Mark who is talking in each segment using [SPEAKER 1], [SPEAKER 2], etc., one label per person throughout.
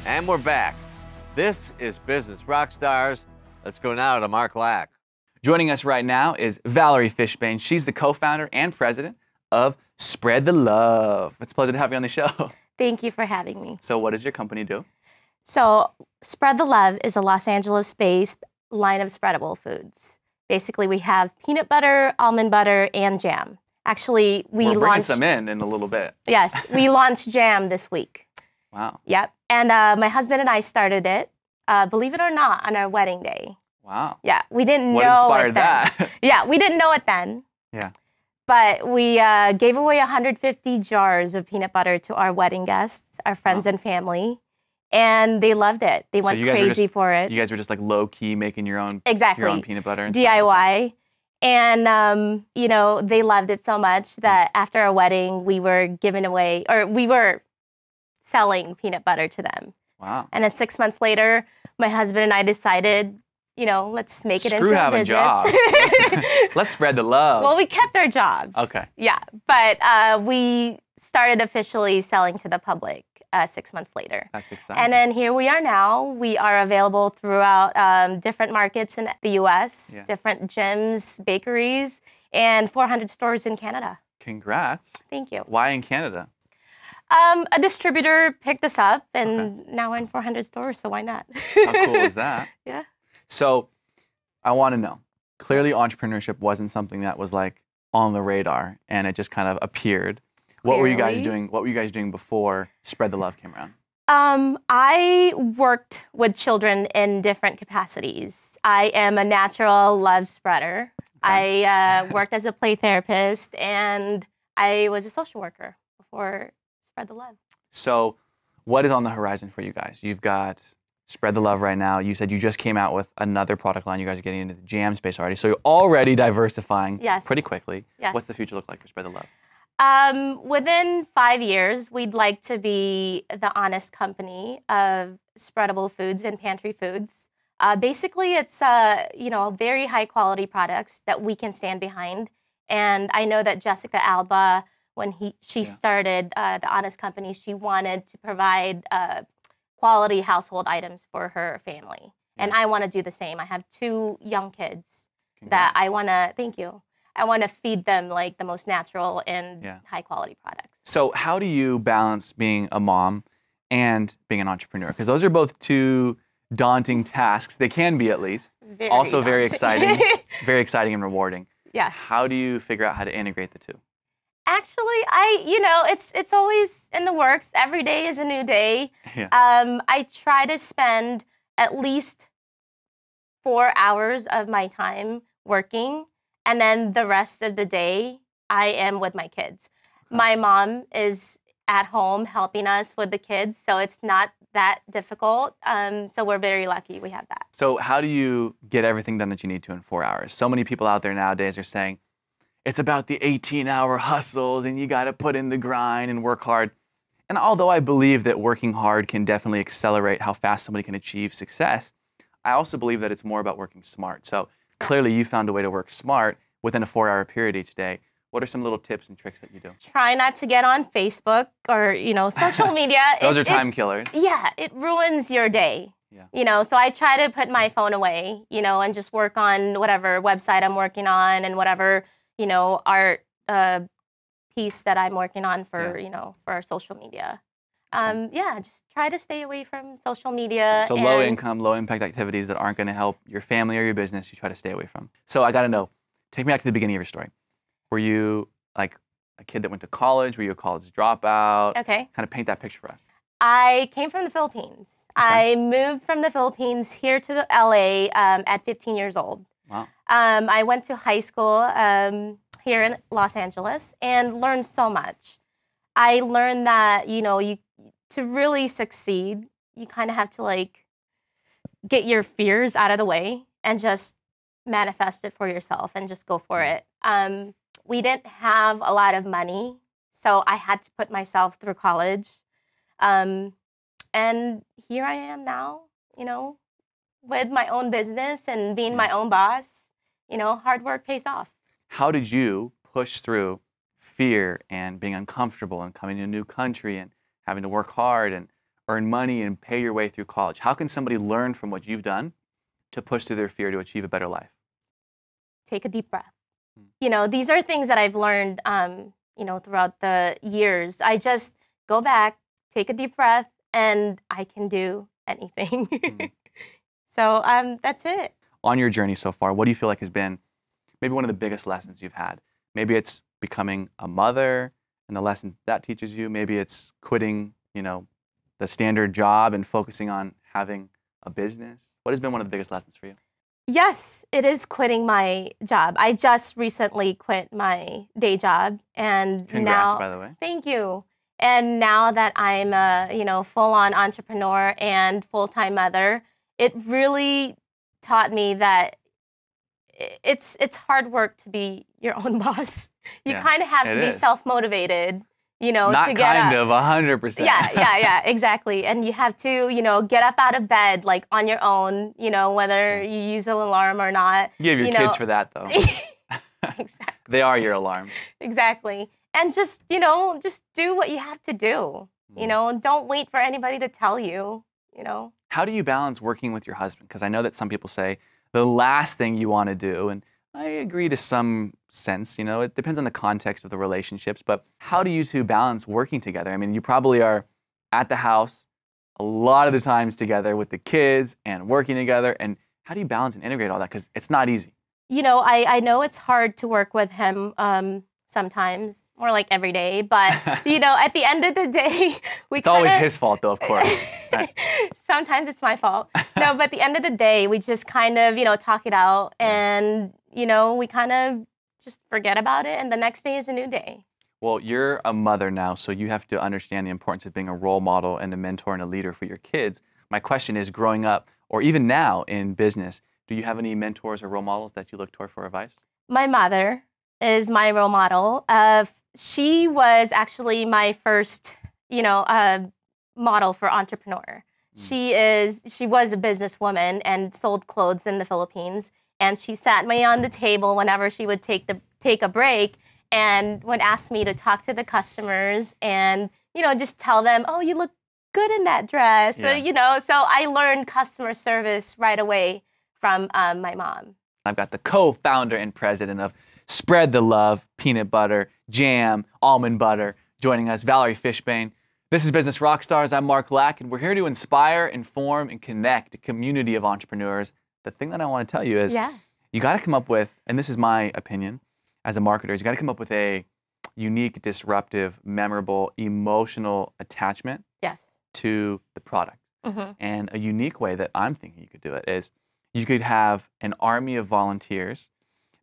[SPEAKER 1] And we're back. This is Business Rockstars. Let's go now to Mark Lack.
[SPEAKER 2] Joining us right now is Valerie Fishbain. She's the co-founder and president of Spread the Love. It's a pleasure to have you on the show.
[SPEAKER 3] Thank you for having me.
[SPEAKER 2] So what does your company do?
[SPEAKER 3] So Spread the Love is a Los Angeles-based line of spreadable foods. Basically, we have peanut butter, almond butter, and jam. Actually,
[SPEAKER 2] We're bringing some in a little bit.
[SPEAKER 3] Yes, we launched jam this week.
[SPEAKER 2] Wow.
[SPEAKER 3] Yep. And my husband and I started it, believe it or not, on our wedding day.
[SPEAKER 2] Wow.
[SPEAKER 3] Yeah, we didn't
[SPEAKER 2] What
[SPEAKER 3] know
[SPEAKER 2] inspired
[SPEAKER 3] it then.
[SPEAKER 2] that?
[SPEAKER 3] Yeah, we didn't know it then.
[SPEAKER 2] Yeah.
[SPEAKER 3] But we gave away 150 jars of peanut butter to our wedding guests, our friends and family, and they loved it. They went crazy for it.
[SPEAKER 2] You guys were just like low-key making your own peanut butter and
[SPEAKER 3] DIY. And, you know, they loved it so much that after our wedding, we were giving away, or we were selling peanut butter to them.
[SPEAKER 2] Wow.
[SPEAKER 3] And then 6 months later, my husband and I decided, you know, let's make it into
[SPEAKER 2] Screw
[SPEAKER 3] a
[SPEAKER 2] having
[SPEAKER 3] business.
[SPEAKER 2] jobs. Let's spread the love.
[SPEAKER 3] Well, we kept our jobs.
[SPEAKER 2] Okay.
[SPEAKER 3] Yeah, but we started officially selling to the public 6 months later.
[SPEAKER 2] That's exciting.
[SPEAKER 3] And then here we are now. We are available throughout different markets in the U.S., different gyms, bakeries, and 400 stores in Canada.
[SPEAKER 2] Congrats.
[SPEAKER 3] Thank you.
[SPEAKER 2] Why in Canada?
[SPEAKER 3] A distributor picked us up, and now we're in 400 stores, so why not?
[SPEAKER 2] How cool is that?
[SPEAKER 3] Yeah.
[SPEAKER 2] So I want to know, clearly entrepreneurship wasn't something that was like on the radar and it just kind of appeared. What were you guys doing? What were you guys doing before Spread the Love came around?
[SPEAKER 3] I worked with children in different capacities. I am a natural love spreader. Okay. I worked as a play therapist, and I was a social worker before Spread the Love.
[SPEAKER 2] So what is on the horizon for you guys? You've got Spread the Love right now. You said you just came out with another product line. You guys are getting into the jam space already. So you're already diversifying pretty quickly. Yes. What's the future look like for Spread the Love?
[SPEAKER 3] Within 5 years, we'd like to be the honest company of spreadable foods and pantry foods. Basically, it's you know, very high quality products that we can stand behind. And I know that Jessica Alba, when she started the Honest Company, she wanted to provide quality household items for her family. And I want to do the same. I have 2 young kids that I want to, thank you. I want to feed them like the most natural and high quality products.
[SPEAKER 2] So how do you balance being a mom and being an entrepreneur? Because those are both 2 daunting tasks. They can be, at least. Very exciting. Very exciting and rewarding.
[SPEAKER 3] Yes.
[SPEAKER 2] How do you figure out how to integrate the 2?
[SPEAKER 3] Actually, you know, it's always in the works. Every day is a new day.
[SPEAKER 2] Yeah.
[SPEAKER 3] I try to spend at least 4 hours of my time working, and then the rest of the day I am with my kids. Okay. My mom is at home helping us with the kids, so it's not that difficult. So we're very lucky we have that.
[SPEAKER 2] So how do you get everything done that you need to in 4 hours? So many people out there nowadays are saying, it's about the 18-hour hustles and you got to put in the grind and work hard. And although I believe that working hard can definitely accelerate how fast somebody can achieve success, I also believe that it's more about working smart. So clearly you found a way to work smart within a 4-hour period each day. What are some little tips and tricks that you do?
[SPEAKER 3] Try not to get on Facebook or, you know, social media.
[SPEAKER 2] Those are time killers.
[SPEAKER 3] Yeah, it ruins your day. Yeah. You know, so I try to put my phone away, you know, and just work on whatever website I'm working on and whatever, you know, art piece that I'm working on for, you know, for our social media. Yeah, just try to stay away from social media.
[SPEAKER 2] So low income, low impact activities that aren't going to help your family or your business, you try to stay away from. So I got to know, take me back to the beginning of your story. Were you like a kid that went to college? Were you a college dropout?
[SPEAKER 3] Okay.
[SPEAKER 2] Kind of paint that picture for us.
[SPEAKER 3] I came from the Philippines. Okay. I moved from the Philippines here to LA at 15 years old.
[SPEAKER 2] Wow.
[SPEAKER 3] I went to high school here in Los Angeles and learned so much. I learned that, you know, to really succeed, you kind of have to like get your fears out of the way and just manifest it for yourself and just go for it. We didn't have a lot of money, so I had to put myself through college. And here I am now, you know, with my own business and being my own boss. You know, hard work pays off.
[SPEAKER 2] How did you push through fear and being uncomfortable and coming to a new country and having to work hard and earn money and pay your way through college? How can somebody learn from what you've done to push through their fear to achieve a better life?
[SPEAKER 3] Take a deep breath. You know, these are things that I've learned, you know, throughout the years. I just go back, take a deep breath, and I can do anything. So that's it.
[SPEAKER 2] On your journey so far, what do you feel like has been maybe one of the biggest lessons you've had? Maybe it's becoming a mother and the lesson that teaches you. Maybe it's quitting, you know, the standard job and focusing on having a business. What has been one of the biggest lessons for you?
[SPEAKER 3] Yes, it is quitting my job. I just recently quit my day job, and
[SPEAKER 2] Congrats,
[SPEAKER 3] now,
[SPEAKER 2] by the way.
[SPEAKER 3] Thank you. And now that I'm a, you know, full-on entrepreneur and full-time mother, it really taught me that it's hard work to be your own boss. You kind of have to be self-motivated, you know,
[SPEAKER 2] Not
[SPEAKER 3] to get
[SPEAKER 2] kind
[SPEAKER 3] up.
[SPEAKER 2] of, 100%.
[SPEAKER 3] Yeah, exactly. And you have to, you know, get up out of bed like on your own, you know, whether you use an alarm or not.
[SPEAKER 2] You have your kids for that, though.
[SPEAKER 3] Exactly.
[SPEAKER 2] They are your alarm.
[SPEAKER 3] Exactly. And just, you know, just do what you have to do. You know, don't wait for anybody to tell you, you know.
[SPEAKER 2] How do you balance working with your husband? Because I know that some people say the last thing you want to do, and I agree to some sense, you know, it depends on the context of the relationships, but how do you two balance working together? I mean, you probably are at the house a lot of the times together with the kids and working together, and how do you balance and integrate all that? Because it's not easy.
[SPEAKER 3] You know, I know it's hard to work with him sometimes, more like every day, but, you know, at the end of the day,
[SPEAKER 2] it's always his fault, though, of course.
[SPEAKER 3] Sometimes it's my fault. No, but at the end of the day, we just kind of, you know, talk it out, and, you know, we kind of just forget about it, and the next day is a new day.
[SPEAKER 2] Well, you're a mother now, so you have to understand the importance of being a role model and a mentor and a leader for your kids. My question is, growing up, or even now in business, do you have any mentors or role models that you look toward for advice? My
[SPEAKER 3] mother is my role model. She was actually my first, you know, model for entrepreneur. She was a businesswoman and sold clothes in the Philippines. And she sat me on the table whenever she would take a break and would ask me to talk to the customers and, you know, just tell them, oh, you look good in that dress.
[SPEAKER 2] Yeah.
[SPEAKER 3] You know, so I learned customer service right away from my mom.
[SPEAKER 2] I've got the co-founder and president of Spread the Love, peanut butter, jam, almond butter, joining us, Valerie Fishbain. This is Business Rockstars. I'm Mark Lack, and we're here to inspire, inform, and connect a community of entrepreneurs. The thing that I want to tell you is you got to come up with, and this is my opinion as a marketer, is you got to come up with a unique, disruptive, memorable, emotional attachment to the product. And a unique way that I'm thinking you could do it is you could have an army of volunteers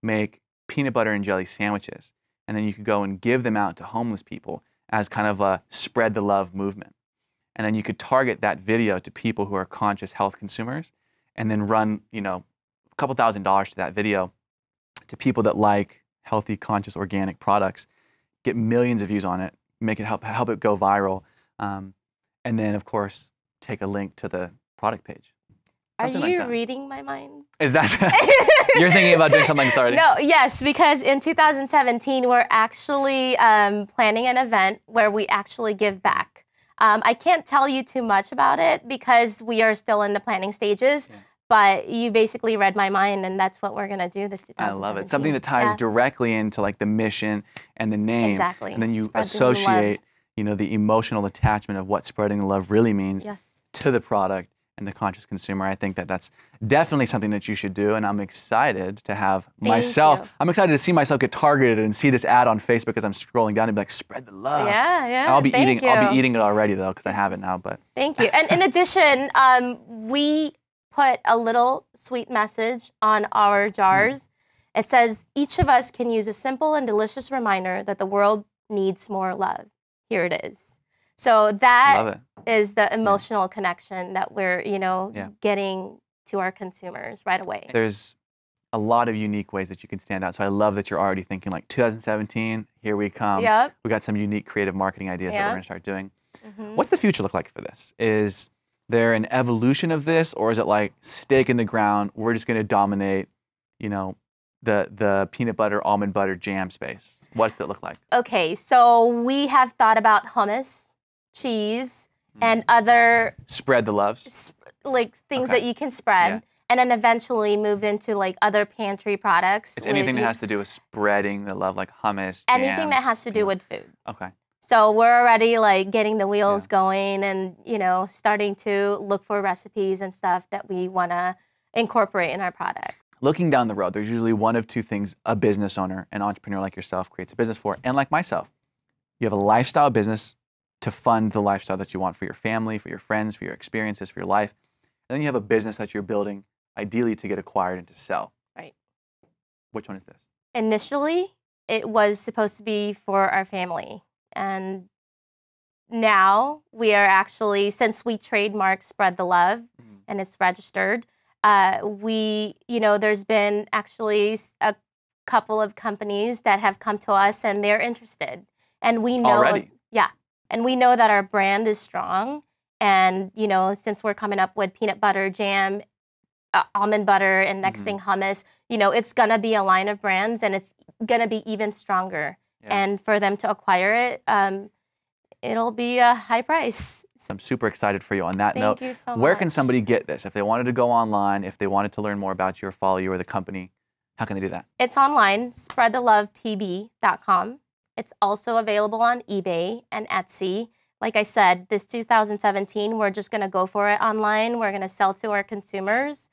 [SPEAKER 2] make peanut butter and jelly sandwiches, and then you could go and give them out to homeless people as kind of a spread the love movement. And then you could target that video to people who are conscious health consumers, and then run, you know, a couple $1,000s to that video to people that like healthy, conscious, organic products, get millions of views on it, make it help it go viral, and then of course take a link to the product page. Something
[SPEAKER 3] Are you
[SPEAKER 2] like
[SPEAKER 3] reading my mind?
[SPEAKER 2] Is that you're thinking about doing something like this already?
[SPEAKER 3] No, yes, because in 2017 we're actually planning an event where we actually give back. I can't tell you too much about it because we are still in the planning stages. But you basically read my mind, and that's what we're gonna do this 2017.
[SPEAKER 2] I love it. Something that ties directly into like the mission and the name.
[SPEAKER 3] Exactly.
[SPEAKER 2] And then you
[SPEAKER 3] Spread the
[SPEAKER 2] associate, you know, the emotional attachment of what spreading the love really means to the product and the conscious consumer. I think that that's definitely something that you should do, and I'm excited to have myself. I'm excited to see myself get targeted and see this ad on Facebook as I'm scrolling down and be like, spread the love.
[SPEAKER 3] Yeah, yeah.
[SPEAKER 2] And I'll be eating it already though, because I have it now. But
[SPEAKER 3] thank you. And in addition, we put a little sweet message on our jars. It says, each of us can use a simple and delicious reminder that the world needs more love. Here it is. So that is the emotional connection that we're, you know, getting to our consumers right away.
[SPEAKER 2] There's a lot of unique ways that you can stand out. So I love that you're already thinking like 2017, here we come. We got some unique creative marketing ideas that we're gonna start doing. What's the future look like for this? Is there an evolution of this, or is it like stake in the ground, we're just gonna dominate, you know, the peanut butter, almond butter jam space? What's that look like?
[SPEAKER 3] Okay, so we have thought about hummus, cheese, and other
[SPEAKER 2] Spread the loves.
[SPEAKER 3] like things
[SPEAKER 2] Okay.
[SPEAKER 3] that you can spread.
[SPEAKER 2] Yeah.
[SPEAKER 3] And then eventually moved into like other pantry products.
[SPEAKER 2] It's anything that has to do with spreading the love, like hummus,
[SPEAKER 3] anything that
[SPEAKER 2] jams,
[SPEAKER 3] has to do with food.
[SPEAKER 2] Okay.
[SPEAKER 3] So we're already like getting the wheels going and, you know, starting to look for recipes and stuff that we want to incorporate in our product.
[SPEAKER 2] Looking down the road, there's usually one of two things a business owner, an entrepreneur like yourself, creates a business for, and like myself. You have a lifestyle business to fund the lifestyle that you want for your family, for your friends, for your experiences, for your life. And then you have a business that you're building, ideally to get acquired and to sell.
[SPEAKER 3] Right.
[SPEAKER 2] Which one is this?
[SPEAKER 3] Initially, it was supposed to be for our family. And now we are actually, since we trademarked Spread the Love and it's registered, there's been actually a couple of companies that have come to us and they're interested. And we know,
[SPEAKER 2] Already?
[SPEAKER 3] Yeah. And we know that our brand is strong. And, you know, since we're coming up with peanut butter, jam, almond butter, and next thing hummus, you know, it's going to be a line of brands and it's going to be even stronger. Yeah. And for them to acquire it, it'll be a high price.
[SPEAKER 2] I'm super excited for you. On that note,
[SPEAKER 3] Thank you so
[SPEAKER 2] where
[SPEAKER 3] much.
[SPEAKER 2] can somebody get this? If they wanted to go online, if they wanted to learn more about you or follow you or the company, how can they do that?
[SPEAKER 3] It's online, spreadthelovepb.com. It's also available on eBay and Etsy. Like I said, this 2017, we're just going to go for it online. We're going to sell to our consumers.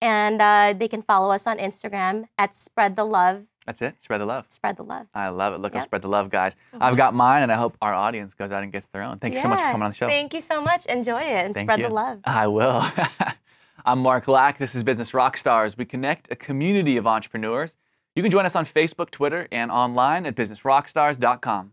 [SPEAKER 3] And they can follow us on Instagram at Spread the Love.
[SPEAKER 2] That's it? Spread the love.
[SPEAKER 3] Spread the love.
[SPEAKER 2] I love it. Look up Spread the Love, guys. I've got mine, and I hope our audience goes out and gets their own. Thank you so much for coming on the show.
[SPEAKER 3] Thank you so much. Enjoy it and spread the love.
[SPEAKER 2] I will. I'm Mark Lack. This is Business Rockstars. We connect a community of entrepreneurs. You can join us on Facebook, Twitter, and online at businessrockstars.com.